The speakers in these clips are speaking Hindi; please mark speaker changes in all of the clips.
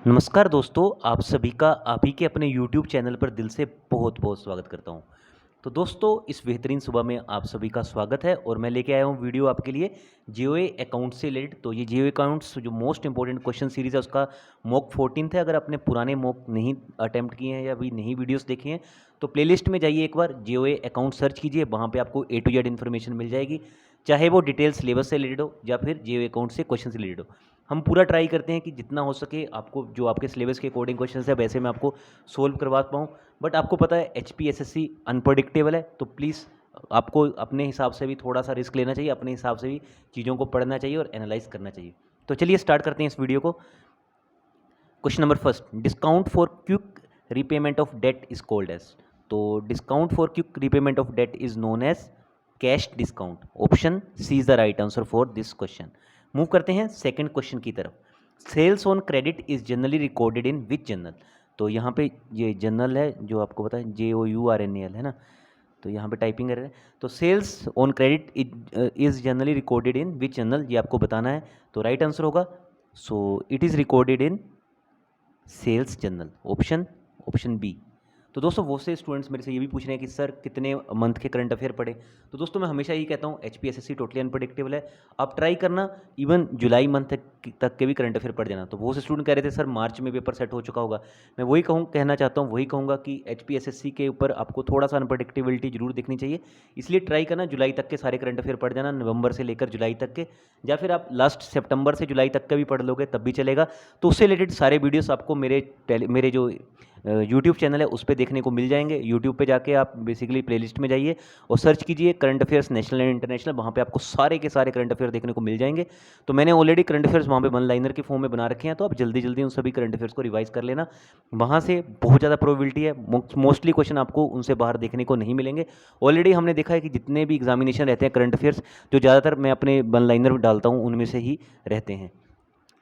Speaker 1: नमस्कार दोस्तों, आप सभी का आप ही के अपने यूट्यूब चैनल पर दिल से बहुत बहुत स्वागत करता हूं। तो दोस्तों, इस बेहतरीन सुबह में आप सभी का स्वागत है और मैं लेके आया हूं वीडियो आपके लिए जीओए अकाउंट से रिलेटेड। तो ये जीओए अकाउंट्स जो मोस्ट इंपॉर्टेंट क्वेश्चन सीरीज़ है उसका मॉक 14 है। अगर आपने पुराने मॉक नहीं अटैम्प्ट किए हैं या अभी नहीं वीडियोस देखे हैं तो प्लेलिस्ट में जाइए, एक बार जीओए अकाउंट सर्च कीजिए, वहाँ पर आपको A to Z इन्फॉर्मेशन मिल जाएगी, चाहे वो डिटेल सिलेबस से रिलेटेड हो या फिर जीओए अकाउंट से क्वेश्चन से रिलेटेड हो। हम पूरा ट्राई करते हैं कि जितना हो सके आपको जो आपके सिलेबस के अकॉर्डिंग क्वेश्चन है वैसे मैं आपको सोल्व करवा पाऊँ। बट आपको पता है HPSSC अनप्रडिक्टेबल है, तो प्लीज़ आपको अपने हिसाब से भी थोड़ा सा रिस्क लेना चाहिए, अपने हिसाब से भी चीज़ों को पढ़ना चाहिए और एनालाइज करना चाहिए। तो चलिए स्टार्ट करते हैं इस वीडियो को। Question number first, discount for quick repayment of debt is called as. तो discount for quick repayment of debt is known as cash discount. Option C is the right answer for this question. Move करते हैं सेकंड क्वेश्चन की तरफ। Sales on credit is generally recorded in which journal. तो यहाँ पे ये जर्नल है जो आपको पता है JOURNAL है ना, तो यहाँ पे टाइपिंग कर रहे हैं। तो sales on credit is generally recorded in which journal, ये आपको बताना है। तो राइट आंसर होगा so it is recorded in sales journal, option B. तो दोस्तों, वो से स्टूडेंट्स मेरे से ये भी पूछ रहे हैं कि सर कितने मंथ के करंट अफेयर पढ़े। तो दोस्तों, मैं हमेशा यही कहता हूँ HPSSC टोटली अनप्रडिक्टेबल है। आप ट्राई करना इवन जुलाई मंथ तक के भी करंट अफेयर पढ़ जाना। तो वो से स्टूडेंट कह रहे थे सर मार्च में पेपर सेट हो चुका होगा। मैं वही कहना चाहता हूँ, वही कहूँगा कि HPSSC के ऊपर आपको थोड़ा सा अनप्रडिक्टेबिलिटी जरूर देखनी चाहिए। इसलिए ट्राई करना जुलाई तक के सारे करंट अफेयर पढ़ जाना, नवंबर से लेकर जुलाई तक के, या फिर आप लास्ट सितंबर से जुलाई तक का भी पढ़ लोगे तब भी चलेगा। तो उससे रिलेटेड सारे वीडियोस आपको मेरे जो यूट्यूब चैनल है उस पर देखने को मिल जाएंगे। यूट्यूब पे जाके आप बेसिकली प्लेलिस्ट में जाइए और सर्च कीजिए current affairs national and international, वहाँ पे आपको सारे के सारे करंट अफेयर देखने को मिल जाएंगे। तो मैंने ऑलरेडी करंट अफेयर्स वहाँ पे वन लाइनर के फॉर्म में बना रखे हैं, तो आप जल्दी जल्दी उन सभी करंट अफेयर्स को रिवाइज कर लेना। वहाँ से बहुत ज़्यादा प्रोबेबिलिटी है, मोस्टली क्वेश्चन आपको उनसे बाहर देखने को नहीं मिलेंगे। ऑलरेडी हमने देखा है कि जितने भी एग्जामिनेशन रहते हैं करंट अफेयर्स, जो ज़्यादातर मैं अपने वन लाइनर डालता हूँ उनमें से ही रहते हैं।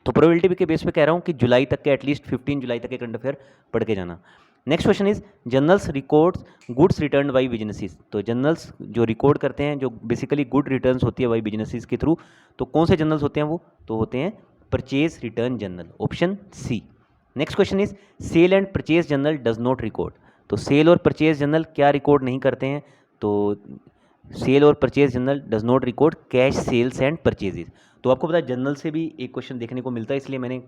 Speaker 1: तो प्रोबेबिलिटी के बेस पे कह रहा हूँ कि जुलाई तक के एटलीस्ट 15 जुलाई तक के करंट अफेयर पढ़ के जाना। Next question is journals records goods written by businesses. तो जर्नल्स जो रिकॉर्ड करते हैं, जो बेसिकली गुड रिटर्न्स होती है बाई बिजनेसेस के थ्रू, तो कौन से जर्नल्स होते हैं वो? तो होते हैं purchase return journal, option C. Next question is sale and purchase journal does not record. तो सेल और परचेज जर्नल क्या रिकॉर्ड नहीं करते हैं? तो सेल और purchase journal does not record cash sales and purchases. तो आपको पता है जनरल से भी एक क्वेश्चन देखने को मिलता है, इसलिए मैंने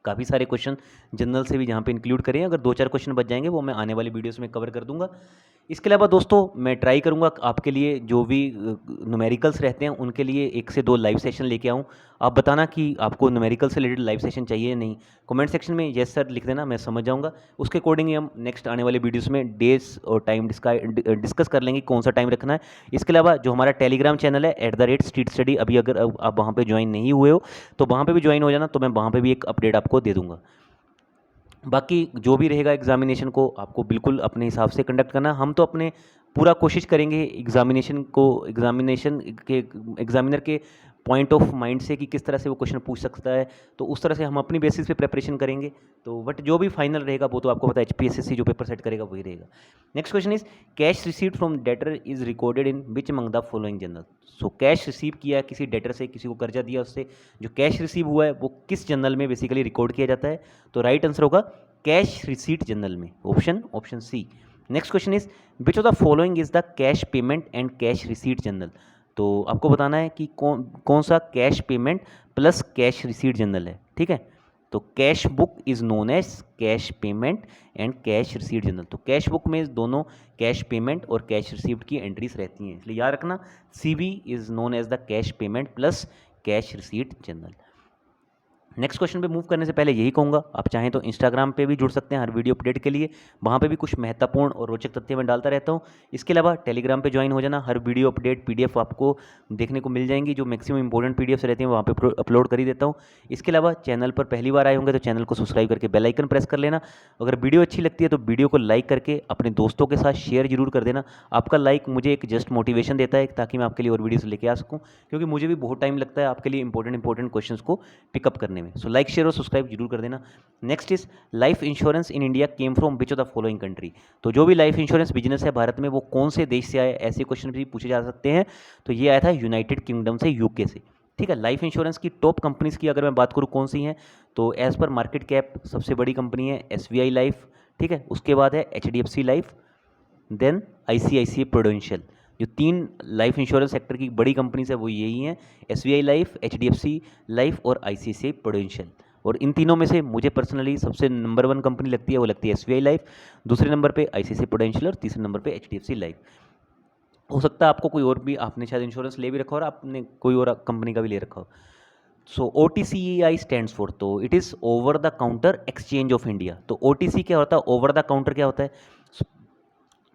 Speaker 1: काफ़ी सारे क्वेश्चन जनरल से भी यहाँ पे इंक्लूड करें। अगर 2-4 क्वेश्चन बच जाएंगे वो मैं आने वाली वीडियोस में कवर कर दूंगा। इसके अलावा दोस्तों, मैं ट्राई करूँगा आपके लिए जो भी न्यूमेरिकल्स रहते हैं उनके लिए 1 से 2 लाइव सेशन लेके आऊँ। आप बताना कि आपको न्यूमेरिकल से रिलेटेड लाइव सेशन चाहिए या नहीं। कमेंट सेक्शन में येस सर लिख देना, मैं समझ जाऊँगा। उसके अकॉर्डिंग हम नेक्स्ट आने वाले वीडियोस में डेज और टाइम डिस्कस कर लेंगे कौन सा टाइम रखना है। इसके अलावा जो हमारा टेलीग्राम चैनल है @स्ट्रीट स्टडी, अभी अगर आप वहाँ पर ज्वाइन नहीं हुए हो तो वहाँ पर भी ज्वाइन हो जाना, तो मैं वहाँ पर भी एक अपडेट आपको दे दूँगा। बाकी जो भी रहेगा एग्जामिनेशन को आपको बिल्कुल अपने हिसाब से कंडक्ट करना। हम तो अपने पूरा कोशिश करेंगे एग्जामिनर के पॉइंट ऑफ माइंड से कि किस तरह से वो क्वेश्चन पूछ सकता है, तो उस तरह से हम अपनी बेसिस पे प्रिपरेशन करेंगे। तो बट जो भी फाइनल रहेगा वो तो आपको पता है HPSSC जो पेपर सेट करेगा वही रहेगा। Next question is cash received from debtor is recorded in which among the following journal. So cash receive किया किसी डेटर से, किसी को कर्जा दिया, उससे जो कैश रिसीव हुआ है वो किस जर्नल में बेसिकली रिकॉर्ड किया जाता है? तो राइट आंसर होगा कैश रिसीट जर्नल में, option C. Next question is which of the following is the cash payment and cash receipt journal. तो आपको बताना है कि कौन सा cash payment plus cash receipt journal है, ठीक है। तो cash book is known as cash payment and cash receipt journal. तो कैश बुक में दोनों कैश पेमेंट और कैश रिसीट की एंट्रीज रहती हैं, इसलिए याद रखना CB is known as the cash payment plus cash receipt journal. Next question पे मूव करने से पहले यही कहूँगा, आप चाहें तो इंस्टाग्राम पे भी जुड़ सकते हैं हर वीडियो अपडेट के लिए। वहाँ पे भी कुछ महत्वपूर्ण और रोचक तथ्य मैं डालता रहता हूँ। इसके अलावा टेलीग्राम पे ज्वाइन हो जाना, हर वीडियो अपडेट PDF आपको देखने को मिल जाएंगी, जो मैक्सिमम इंपॉर्टेंट PDFs रहती हैं वहाँ पे अपलोड कर ही देता हूँ। इसके अलावा चैनल पर पहली बार आए होंगे तो चैनल को सब्सक्राइब करके बेल आइकन प्रेस कर लेना। अगर वीडियो अच्छी लगती है तो वीडियो को लाइक करके अपने दोस्तों के साथ शेयर जरूर कर देना। आपका लाइक मुझे एक जस्ट मोटिवेशन देता है ताकि मैं आपके लिए और वीडियोस लेके आ सकूँ, क्योंकि मुझे भी बहुत टाइम लगता है आपके लिए इंपॉर्टेंट क्वेश्चन को पिकअप करने में। सो लाइक शेयर और सब्सक्राइब जरूर कर देना। Next is life insurance in India came from which of the following country. तो जो भी लाइफ इंश्योरेंस बिजनेस है भारत में वो कौन से देश से आया, ऐसे क्वेश्चन भी पूछे जा सकते हैं। तो ये आया था यूनाइटेड किंगडम से, UK से, ठीक है। लाइफ इंश्योरेंस की टॉप कंपनीज़ की अगर मैं बात करूँ कौन सी हैं, तो एज़ पर मार्केट कैप सबसे बड़ी कंपनी है SBI लाइफ, ठीक है। उसके बाद है HDFC life, then ICICI Prudential. जो 3 लाइफ इंश्योरेंस सेक्टर की बड़ी कंपनीज है वो यही हैं, SBI लाइफ, HDFC लाइफ और ICICI प्रूडेंशियल। और इन तीनों में से मुझे पर्सनली सबसे नंबर 1 कंपनी लगती है, वो लगती है SBI लाइफ, दूसरे नंबर पे ICICI प्रूडेंशियल और तीसरे नंबर पे HDFC लाइफ। हो सकता है आपको कोई और भी, आपने शायद इंश्योरेंस ले भी रखा हो और आपने कोई और कंपनी का भी ले रखा हो। सो OTCEI स्टैंड्स फॉर, तो it is over the counter exchange of India. तो OTC क्या होता है, ओवर द काउंटर क्या होता है।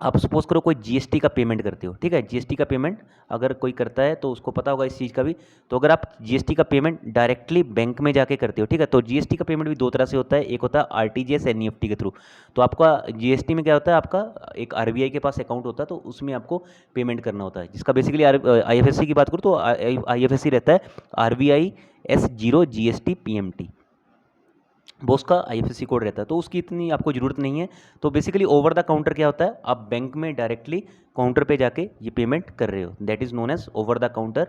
Speaker 1: आप सपोज करो कोई GST का पेमेंट करते हो, ठीक है। GST का पेमेंट अगर कोई करता है तो उसको पता होगा इस चीज़ का भी। तो अगर आप GST का पेमेंट डायरेक्टली बैंक में जाके करते हो, ठीक है, तो GST का पेमेंट भी 2 तरह से होता है। एक होता है RTGS NEFT के थ्रू। तो आपका GST में क्या होता है, आपका एक RBI के पास अकाउंट होता है, तो उसमें आपको पेमेंट करना होता है, जिसका बेसिकली IFSC की बात करूँ तो IFSC रहता है RBI S0 GST PMT, वो उसका IFSC कोड रहता है, तो उसकी इतनी आपको ज़रूरत नहीं है। तो बेसिकली ओवर द काउंटर क्या होता है, आप बैंक में डायरेक्टली काउंटर पे जाके ये पेमेंट कर रहे हो, that is known as over the counter,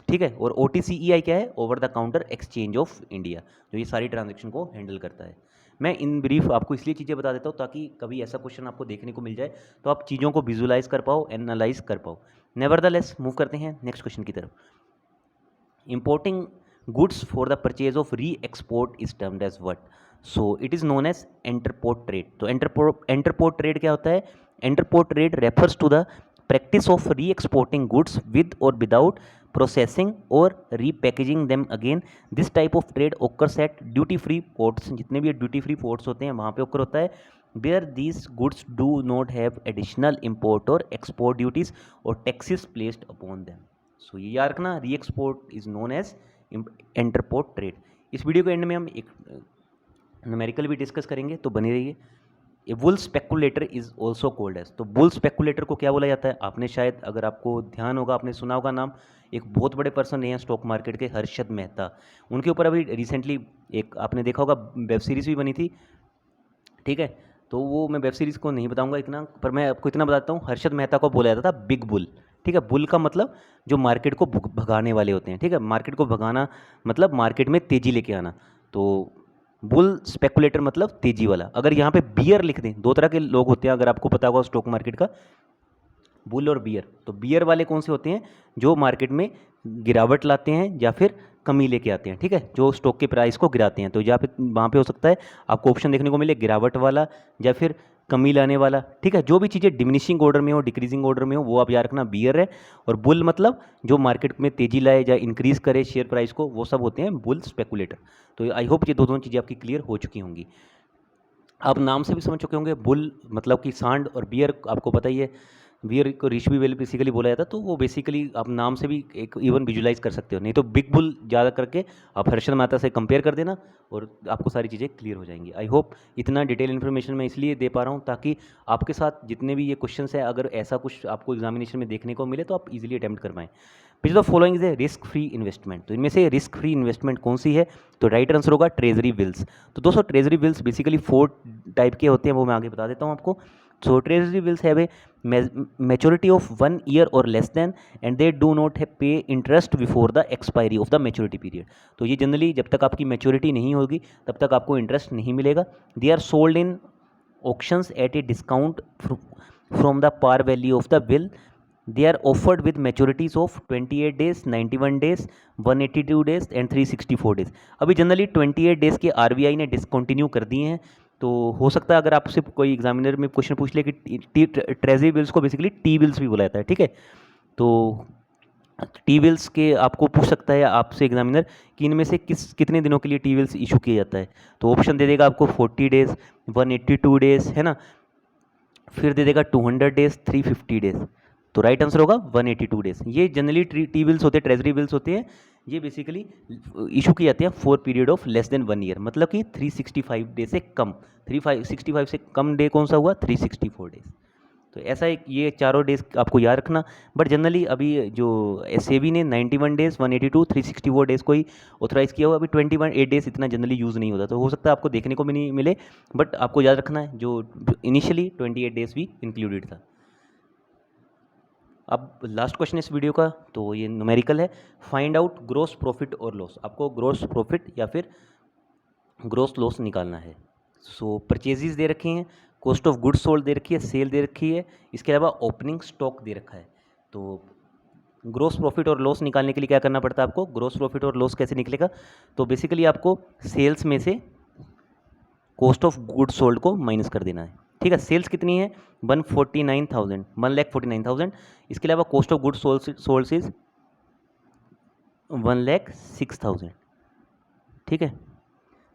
Speaker 1: ठीक है। और OTCEI क्या है, over the counter exchange of India, जो ये सारी ट्रांजेक्शन को हैंडल करता है। मैं इन ब्रीफ आपको इसलिए चीज़ें बता देता हूँ ताकि कभी ऐसा क्वेश्चन आपको देखने को मिल जाए तो आप चीज़ों को विजुलाइज कर पाओ, एनालाइज कर पाओ। नेवरदलेस मूव करते हैं नेक्स्ट क्वेश्चन की तरफ। Importing goods for the purchase of re-export is termed as what? So it is known as interport trade. तो interport trade क्या होता है? Interport trade refers to the practice of re-exporting goods with or without processing or repackaging them again. This type of trade occurs at duty free ports. जितने भी duty free ports होते हैं वहाँ पे occur होता है, where these goods do not have additional import or export duties or taxes placed upon them. सो ये याद रखना, reexport is known as entrepot trade. इस वीडियो के एंड में हम एक न्यूमेरिकल भी डिस्कस करेंगे, तो बने रहिए। A bull speculator is also called as, तो बुल स्पेकुलेटर को क्या बोला जाता है, आपने शायद अगर आपको ध्यान होगा आपने सुना होगा नाम, एक बहुत बड़े पर्सन हैं स्टॉक मार्केट के, हर्षद मेहता। उनके ऊपर अभी रिसेंटली एक आपने देखा होगा वेब सीरीज़ भी बनी थी, ठीक है। तो वो मैं वेब सीरीज़ को नहीं बताऊंगा इतना, पर मैं आपको इतना बताता हूँ, हर्षद मेहता को बोला जाता था बिग बुल, ठीक है। बुल का मतलब जो मार्केट को भगाने वाले होते हैं, ठीक है। मार्केट को भगाना मतलब मार्केट में तेज़ी लेके आना, तो बुल स्पेकुलेटर मतलब तेज़ी वाला। अगर यहाँ पे बियर लिख दें, 2 तरह के लोग होते हैं अगर आपको पता होगा स्टॉक मार्केट का, बुल और बियर। तो बियर वाले कौन से होते हैं, जो मार्केट में गिरावट लाते हैं या फिर कमी लेके आते हैं, ठीक है, जो स्टॉक के प्राइस को गिराते हैं। तो जहाँ पे वहाँ पे हो सकता है आपको ऑप्शन देखने को मिले गिरावट वाला या फिर कमी लाने वाला, ठीक है। जो भी चीज़ें डिमिनिशिंग ऑर्डर में हो, डिक्रीजिंग ऑर्डर में हो, वो आप याद रखना बियर है। और बुल मतलब जो मार्केट में तेज़ी लाए या इंक्रीज़ करे शेयर प्राइस को, वो सब होते हैं बुल स्पेकुलेटर। तो आई होप ये दोनों चीज़ें आपकी क्लियर हो चुकी होंगी। आप नाम से भी समझ चुके होंगे, बुल मतलब कि सांड, और बियर आपको पता ही है, बियर को ऋषि वेल बेसिकली बोला जाता है। तो वो बेसिकली आप नाम से भी एक इवन विजुलाइज कर सकते हो, नहीं तो बिग बुल ज़्यादा करके आप हर्षद मेहता से कंपेयर कर देना और आपको सारी चीज़ें क्लियर हो जाएंगी। आई होप इतना डिटेल इन्फॉर्मेशन मैं इसलिए दे पा रहा हूँ ताकि आपके साथ जितने भी ये क्वेश्चन है, अगर ऐसा कुछ आपको एग्जामिनेशन में देखने को मिले तो आप इजीली अटैम्प्ट कर पाएँ। Which the following is a risk free investment, तो इनमें से रिस्क फ्री इन्वेस्टमेंट कौन सी है, तो राइट आंसर होगा ट्रेजरी बिल्स। तो दोस्तों ट्रेजरी बिल्स बेसिकली 4 टाइप के होते हैं, वो मैं आगे बता देता हूँ आपको। सो treasury bills have a maturity of 1 year or less than and they do not pay interest before the expiry of the maturity period। तो ये जनरली जब तक आपकी मैच्योरिटी नहीं होगी तब तक आपको इंटरेस्ट नहीं मिलेगा। They are sold in auctions at a discount from the par value of the bill. They are offered with maturities of 28 days, 91 days, 182 days and 364 days. अभी जनरली 28 डेज के RBI ने डिसकंटिन्यू कर दिए हैं। तो हो सकता है अगर आपसे कोई एग्जामिनर में क्वेश्चन पूछ ले कि ट्रेजरी बिल्स को बेसिकली टी बिल्स भी बोला जाता है, ठीक है। तो टी बिल्स के आपको पूछ सकता है आपसे एग्जामिनर कि इनमें से कितने दिनों के लिए टी बिल्स इशू किया जाता है। तो ऑप्शन दे देगा आपको 40 डेज, 182 डेज, है ना, फिर दे देगा 200 डेज, 350 डेज। तो राइट आंसर होगा 182 डेज। ये जनरली टी बिल्स होते हैं, ट्रेजरी बिल्स होते हैं, ये बेसिकली इशू किए जाते हैं for period of less than 1 year, मतलब कि 365 डे से कम। 365 से कम डे कौन सा हुआ, 364 डेज। तो ऐसा एक ये चारों डेज आपको याद रखना। बट जनरली अभी जो SEBI ने 91 डेज, 182, 364 डेज को ही ऑथराइज किया हुआ, अभी 21 डेज इतना जनरली यूज़ नहीं होता। तो हो सकता है आपको देखने को भी नहीं मिले, बट आपको याद रखना है जो इनिशियली 28 डेज भी इंक्लूडेड था। अब लास्ट क्वेश्चन इस वीडियो का, तो ये न्यूमेरिकल है। फाइंड आउट ग्रोस प्रॉफिट और लॉस। आपको ग्रोस प्रॉफिट या फिर ग्रोस लॉस निकालना है। सो परचेजेस दे रखी हैं, कॉस्ट ऑफ गुड्स सोल्ड दे रखी है, सेल दे रखी है, इसके अलावा ओपनिंग स्टॉक दे रखा है। तो ग्रोस प्रॉफिट और लॉस निकालने के लिए क्या करना पड़ता है आपको? ग्रोस प्रॉफिट और लॉस कैसे निकलेगा? तो बेसिकली आपको सेल्स में से कॉस्ट ऑफ गुड्स सोल्ड को माइनस कर देना है। ठीक है, सेल्स कितनी है? 149,000, 1,49,000। इसके अलावा cost of goods sold is 1,06,000। ठीक है,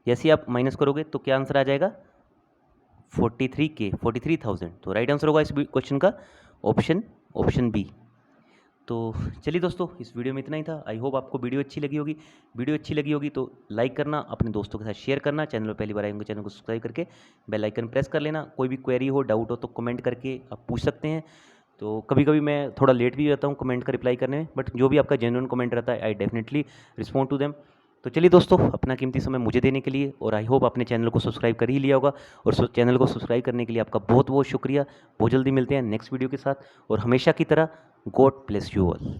Speaker 1: जैसे ही आप माइनस करोगे तो क्या आंसर आ जाएगा? 43,000। तो राइट आंसर होगा इस क्वेश्चन का ऑप्शन बी। तो चलिए दोस्तों, इस वीडियो में इतना ही था। आई होप आपको वीडियो अच्छी लगी होगी। वीडियो अच्छी लगी होगी तो लाइक करना, अपने दोस्तों के साथ शेयर करना, चैनल पर पहली बार आए होंगे चैनल को सब्सक्राइब करके बेल आइकन प्रेस कर लेना। कोई भी क्वेरी हो, डाउट हो तो कमेंट करके आप पूछ सकते हैं। तो कभी कभी मैं थोड़ा लेट भी रहता हूँ कमेंट का रिप्लाई करने में, बट जो भी आपका जेन्युइन कमेंट रहता है I definitely respond to them. तो चलिए दोस्तों, अपना कीमती समय मुझे देने के लिए, और आई होप आपने चैनल को सब्सक्राइब कर ही लिया होगा, और चैनल को सब्सक्राइब करने के लिए आपका बहुत बहुत शुक्रिया। बहुत जल्दी मिलते हैं नेक्स्ट वीडियो के साथ, और हमेशा की तरह गॉड ब्लेस यू ऑल।